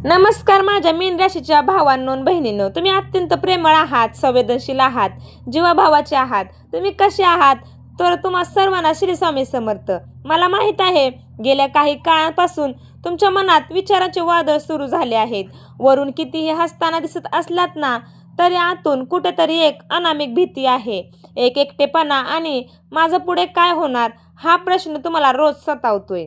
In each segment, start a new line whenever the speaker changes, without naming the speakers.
नमस्कार माझ्या मीन राशीच्या भावांनो आणि बहिणींनो, तुम्ही अत्यंत प्रेमळ आहात, संवेदनशील आहात, जीवाभावाचे आहात. तुम्ही कसे आहात? तर तुम्हा सर्वांना श्री स्वामी समर्थ. मला माहित आहे गेल्या काही काळापासून तुमच्या मनात विचाराचे वादळ सुरू झाले आहेत. वरून कितीही हसताना दिसत असलात ना, तरी आतून कुठेतरी एक अनामिक भीती आहे. एक एकटेपणा आणि माझं पुढे काय होणार हा प्रश्न तुम्हाला रोज सतावतोय.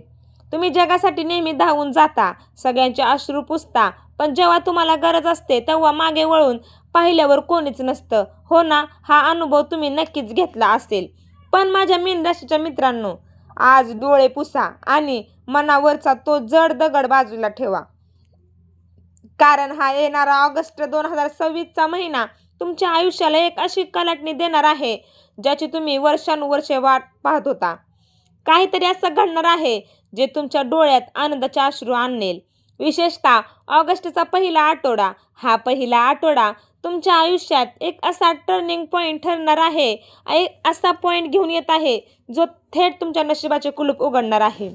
तुम्ही जगासाठी नेहमी धावून जाता, सगळ्यांचे अश्रू पुसता, पण जेव्हा तुम्हाला गरज असते तेव्हा मागे वळून पाहिल्यावर कोणीच नसतं. हो ना, हा अनुभव तुम्ही नक्कीच घेतला असेल. पण माझ्या मीन राशीच्या मित्रांनो, आज डोळे पुसा आणि मनावरचा तो जड दगड बाजूला ठेवा. कारण हा येणारा ऑगस्ट 2026चा महिना तुमच्या आयुष्याला एक अशी कलाटणी देणार आहे, ज्याची तुम्ही वर्षानुवर्षे वाट पाहत होता. काहीतरी असं घडणार आहे जे तुमच्या डोळ्यात आनंदाचे अश्रू आणेल. विशेषतः ऑगस्टचा पहिला आठवडा. हा पहिला आठवडा तुमच्या आयुष्यात एक असा टर्निंग पॉईंट ठरणार आहे, एक असा पॉईंट घेऊन येत आहे जो थेट तुमच्या नशिबाचे कुलूप उघडणार आहे.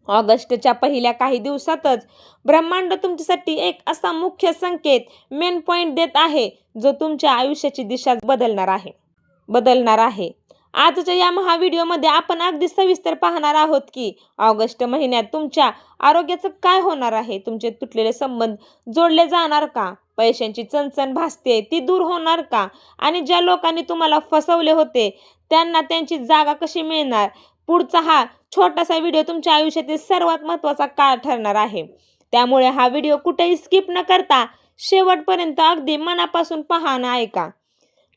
ऑगस्टच्या पहिल्या काही दिवसातच ब्रह्मांड तुमच्यासाठी एक असा मुख्य संकेत, मेन पॉईंट देत आहे जो तुमच्या आयुष्याची दिशा बदलणार आहे. आजच्या या व्हिडिओमध्ये आपण अगदी सविस्तर पाहणार आहोत की ऑगस्ट महिन्यात तुमच्या आरोग्याचं काय होणार आहे. तुमचे तुटलेले संबंध जोडले जाणार का? पैशांची चणचण भासते ती दूर होणार का? आणि ज्या लोकांनी तुम्हाला फसवले होते त्यांना त्यांची जागा कशी मिळणार? पुढचा हा छोटासा व्हिडिओ तुमच्या आयुष्यातील सर्वात महत्त्वाचा काळ ठरणार आहे. त्यामुळे हा व्हिडिओ कुठेही स्किप न करता शेवटपर्यंत अगदी मनापासून पहा आणि ऐका.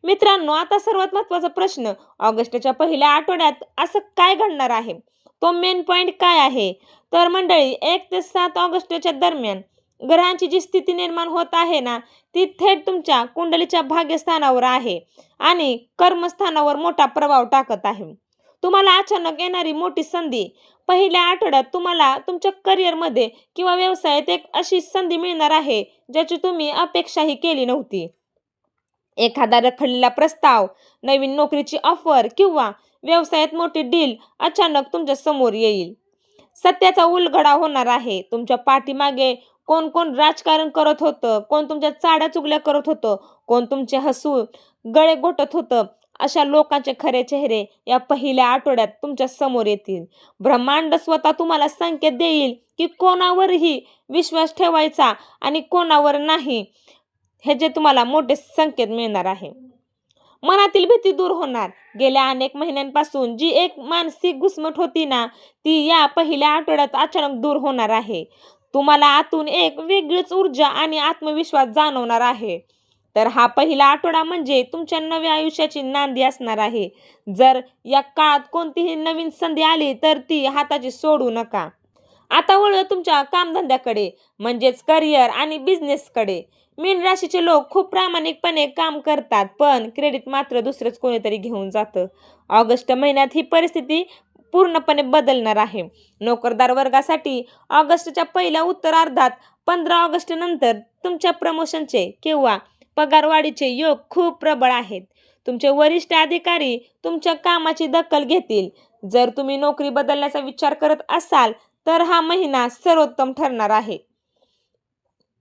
मित्रांनो, आता सर्वात महत्त्वाचा प्रश्न, ऑगस्टच्या पहिल्या आठवड्यात असं काय घडणार आहे? तो मेन पॉईंट काय आहे? तर मंडळी, 1 ते 7 ऑगस्टच्या दरम्यान ग्रहांची जी स्थिती निर्माण होत आहे ना, ती थेट तुमच्या कुंडलीच्या भाग्यस्थानावर आहे आणि कर्मस्थानावर मोठा प्रभाव टाकत आहे. तुम्हाला अचानक येणारी मोठी संधी. पहिल्या आठवड्यात तुम्हाला तुमच्या करिअरमध्ये किंवा व्यवसायात एक अशी संधी मिळणार आहे ज्याची तुम्ही अपेक्षाही केली नव्हती. एखादा रखडलेला प्रस्ताव, नवीन नोकरीची ऑफर किंवा व्यवसायात मोठी डील अचानक तुमच्या समोर येईल. सत्याचा उलगडा होणार आहे. तुमच्या पाठीमागे कोण कोण राजकारण करत होतं, कोण तुमच्या चाड्या चुगल्या करत होतं, कोण तुमचे हसून गळे घोटत होतं, अशा लोकांचे खरे चेहरे या पहिल्या आठवड्यात तुमच्या समोर येतील. ब्रह्मांड स्वतः तुम्हाला संकेत देईल की कोणावरही विश्वास ठेवायचा आणि कोणावर नाही, हे जे तुम्हाला मोठे संकेत मिळणार आहे. मनातील भीती दूर होणार. गेल्या अनेक महिन्यांपासून जी एक मानसिक घुसमट होती ना, ती या पहिल्या आठवड्यात अचानक दूर होणार आहे. तुम्हाला आतून एक वेगळीच ऊर्जा आणि आत्मविश्वास जाणवणार आहे. तर हा पहिला आठवडा म्हणजे तुमच्या नव्या आयुष्याची नांदी असणार आहे. जर या काळात कोणतीही नवीन संधी आली तर ती हाताची सोडू नका. आता वळूया तुमच्या कामधंद्याकडे, म्हणजेच करिअर आणि बिझनेसकडे. मीन राशीचे लोक खूप प्रामाणिकपणे काम करतात, पण क्रेडिट मात्र दुसरंच कोणीतरी घेऊन जातं. ऑगस्ट महिन्यात ही परिस्थिती पूर्णपणे बदलणार आहे. नोकरदार वर्गासाठी ऑगस्टच्या पहिल्या उत्तरार्धात 15 ऑगस्ट नंतर तुमच्या प्रमोशनचे किंवा पगारवाढीचे योग खूप प्रबळ आहेत. तुमचे वरिष्ठ अधिकारी तुमच्या कामाची दखल घेतील. जर तुम्ही नोकरी बदलण्याचा विचार करत असाल तर हा महिना सर्वोत्तम ठरणार आहे.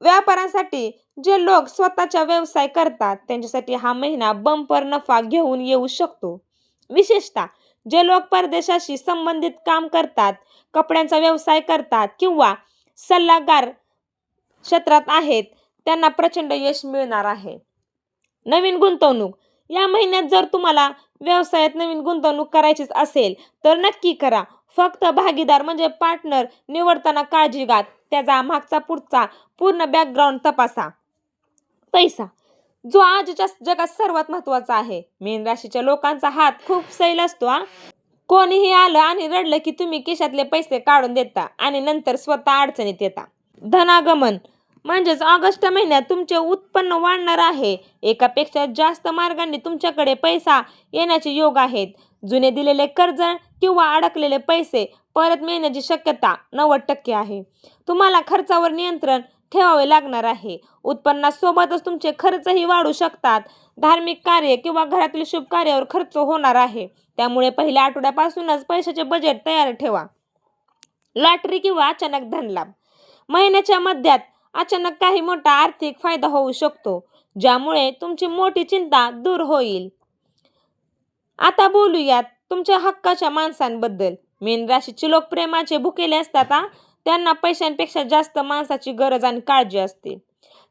व्यापाऱ्यांसाठी, जे लोक स्वतःचा व्यवसाय करतात त्यांच्यासाठी हा महिना बंपर नफा घेऊन येऊ शकतो. विशेषतः जे लोक परदेशाशी संबंधित काम करतात, कपड्यांचा व्यवसाय करतात किंवा सल्लागार क्षेत्रात आहेत, त्यांना प्रचंड यश मिळणार आहे. नवीन गुंतवणूक. या महिन्यात जर तुम्हाला व्यवसायात नवीन गुंतवणूक करायचीच असेल तर नक्की करा. फक्त भागीदार म्हणजे पार्टनर निवडताना काळजी घ्या. त्याचा मागचा पुढचा पूर्ण बॅकग्राऊंड तपासा. पैसा, जो आजच्या जगात सर्वात महत्त्वाचा आहे. मीन राशीच्या लोकांचा हात खूप सैल असतो. कोणीही आलं आणि रडलं की तुम्ही खिशातले पैसे काढून देता आणि नंतर स्वतः अडचणीत येता. धनागमन, म्हणजेच ऑगस्ट महिन्यात तुमचे उत्पन्न वाढणार आहे. एकापेक्षा जास्त मार्गांनी तुमच्याकडे पैसा येण्याचे योग आहेत. जुने दिलेले कर्ज किंवा अडकलेले पैसे परत मिळण्याची शक्यता 90% आहे. तुम्हाला खर्चावर नियंत्रण ठेवावे लागणार आहे. उत्पन्नासोबतच तुमचे खर्चही वाढू शकतात. धार्मिक कार्य किंवा घरातील शुभ कार्यावर खर्च होणार आहे. त्यामुळे पहिल्या आठवड्यापासूनच पैशाचे बजेट तयार ठेवा. लॉटरी किंवा अचानक धनलाभ. महिन्याच्या मध्यात अचानक काही मोठा आर्थिक फायदा होऊ शकतो, ज्यामुळे तुमची मोठी चिंता दूर होईल. आता बोलूयात तुमच्या हक्काच्या माणसांबद्दल. मीन राशीचे लोक प्रेमाचे भुकेले असतात हा. त्यांना पैशांपेक्षा जास्त माणसाची गरज आणि काळजी असते.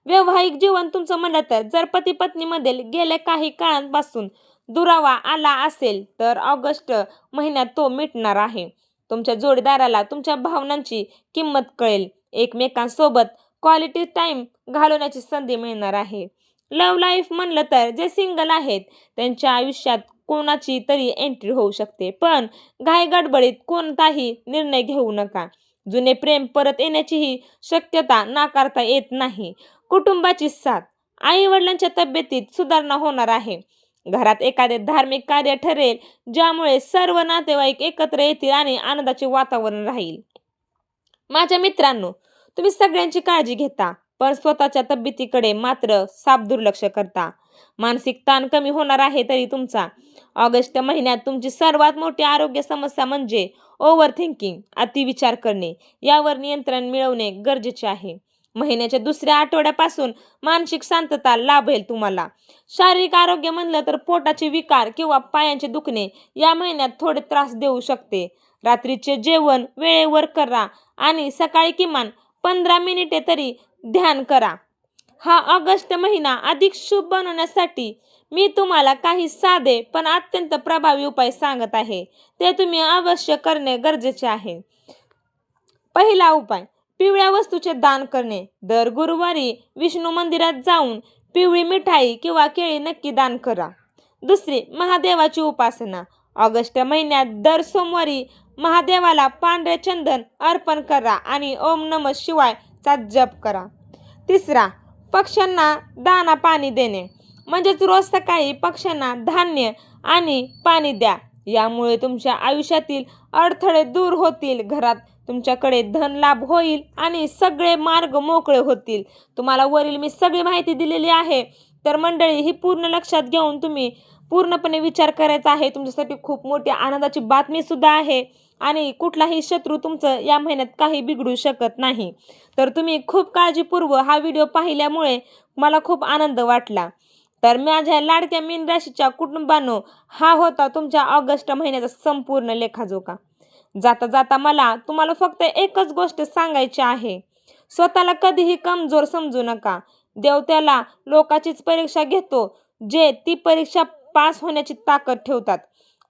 वैवाहिक जीवन तुमचं म्हणलं तर जर पती पत्नीमध्ये गेल्या काही काळांपासून दुरावा आला असेल तर ऑगस्ट महिन्यात तो मिटणार आहे. तुमच्या जोडीदाराला तुमच्या भावनांची किंमत कळेल. एकमेकांसोबत क्वालिटी टाइम घालवण्याची संधी मिळणार आहे. लव्ह लाईफ म्हणलं तर जे सिंगल आहेत त्यांच्या आयुष्यात कोणाची तरी एंट्री होऊ शकते, पण घाई गडबडीत कोणताही निर्णय घेऊ नका. जुने प्रेम परत येण्याचीही शक्यता नाकारता येत नाही. कुटुंबाची साथ, आई वडिलांच्या तब्येतीत सुधारणा होणार आहे. घरात एखादे धार्मिक कार्य ठरेल ज्यामुळे सर्व नातेवाईक एकत्र येतील आणि आनंदाचे वातावरण राहील. माझ्या मित्रांनो, तुम्ही सगळ्यांची काळजी घेता पण स्वतःच्या तब्येतीकडे मात्र साफ दुर्लक्ष करता. मानसिक ताण कमी होणार आहे तरी तुमचा. ऑगस्ट महिन्यात तुमची सर्वात मोठी आरोग्य समस्या म्हणजे ओव्हर थिंकिंग, अतिविचार करणे. यावर नियंत्रण मिळवणे गरजेचे आहे. महिन्याच्या दुसऱ्या आठवड्यापासून मानसिक शांतता लाभेल तुम्हाला. शारीरिक आरोग्य म्हणलं तर पोटाचे विकार किंवा पायांचे दुखणे या महिन्यात थोडे त्रास देऊ शकते. रात्रीचे जेवण वेळेवर करा आणि सकाळी किमान 15 मिनिटे तरी ध्यान करा. हा ऑगस्ट महिना अधिक शुभ बनवण्यासाठी मी तुम्हाला काही साधे पण अत्यंत प्रभावी उपाय सांगत आहे. ते तुम्ही अवश्य करणे गरजेचे आहे. पहिला उपाय, पिवळ्या वस्तूचे दान करणे. दर गुरुवारी विष्णू मंदिरात जाऊन पिवळी मिठाई किंवा केळी नक्की दान करा. दुसरी, महादेवाची उपासना. ऑगस्ट महिन्यात दर सोमवारी महादेवाला पांढरे चंदन अर्पण करा आणि ओम नमः शिवाय चा जप करा. तिसरा, पक्ष्यांना दाना पाणी देणे. म्हणजेच रोज सकाळी पक्ष्यांना धान्य आणि पाणी द्या. यामुळे तुमच्या आयुष्यातील अडथळे दूर होतील, घरात तुमच्याकडे धन लाभ होईल आणि सगळे मार्ग मोकळे होतील. तुम्हाला वरील मी सगळी माहिती दिलेली आहे, तर मंडळी ही पूर्ण लक्षात घेऊन तुम्ही पूर्णपणे विचार करायचा आहे. तुमच्यासाठी खूप मोठी आनंदाची बातमी सुद्धा आहे आणि कुठलाही शत्रू तुमचं या महिन्यात काही बिघडू शकत नाही. तर तुम्ही खूप काळजीपूर्वक हा व्हिडिओ पाहिल्यामुळे मला खूप आनंद वाटला. तर माझ्या लाडक्या मीन राशीच्या कुटुंबांनो, हा होता तुमच्या ऑगस्ट महिन्याचा संपूर्ण लेखाजोखा. जाता जाता मला तुम्हाला फक्त एकच गोष्ट सांगायची आहे. स्वतःला कधीही कमजोर समजू नका. देव त्याला लोकांचीच परीक्षा घेतो जे ती परीक्षा पास होण्याची ताकद ठेवतात.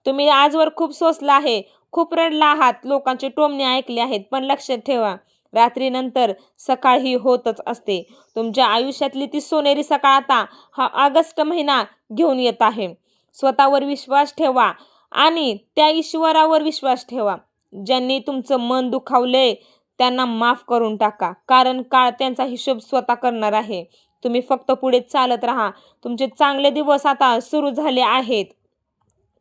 तुम्ही आजवर खूप सोसला आहे, खूप रडला आहात, लोकांचे टोमणे ऐकले आहेत, पण लक्षात ठेवा, रात्रीनंतर सकाळ ही होतच असते. तुमच्या आयुष्यातली ती सोनेरी सकाळ आता हा ऑगस्ट महिना घेऊन येत आहे. स्वतःवर विश्वास ठेवा आणि त्या ईश्वरावर विश्वास ठेवा. ज्यांनी तुमचं मन दुखावलंय त्यांना माफ करून टाका, कारण काळ त्यांचा हिशोब स्वतः करणार आहे. तुम्ही फक्त पुढे चालत राहा. तुमचे चांगले दिवस आता सुरू झाले आहेत.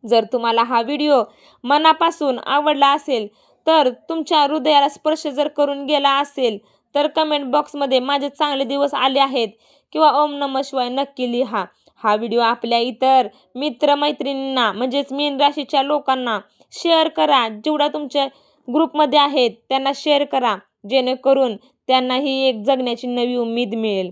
जर तुम्हाला हा व्हिडिओ मनापासून आवडला असेल, तर तुमच्या हृदयाला स्पर्श जर करून गेला असेल, तर कमेंट बॉक्समध्ये माझे चांगले दिवस आले आहेत किंवा ओम नमः शिवाय नक्की लिहा. हा व्हिडिओ आपल्या इतर मित्रमैत्रिणींना म्हणजेच मीन राशीच्या लोकांना शेअर करा. जेवढा तुमच्या ग्रुपमध्ये आहेत त्यांना शेअर करा, जेणेकरून त्यांनाही एक जगण्याची नवी उमेद मिळेल.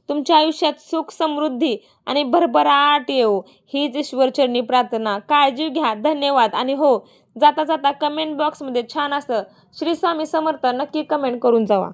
तुमच्या आयुष्यात सुख, समृद्धी आणि भरभराट येवो हीच ईश्वरचरणी प्रार्थना. काळजी घ्या. धन्यवाद. आणि हो, जाता जाता कमेंट बॉक्समध्ये छान असं श्री स्वामी समर्थ नक्की कमेंट करून जावा.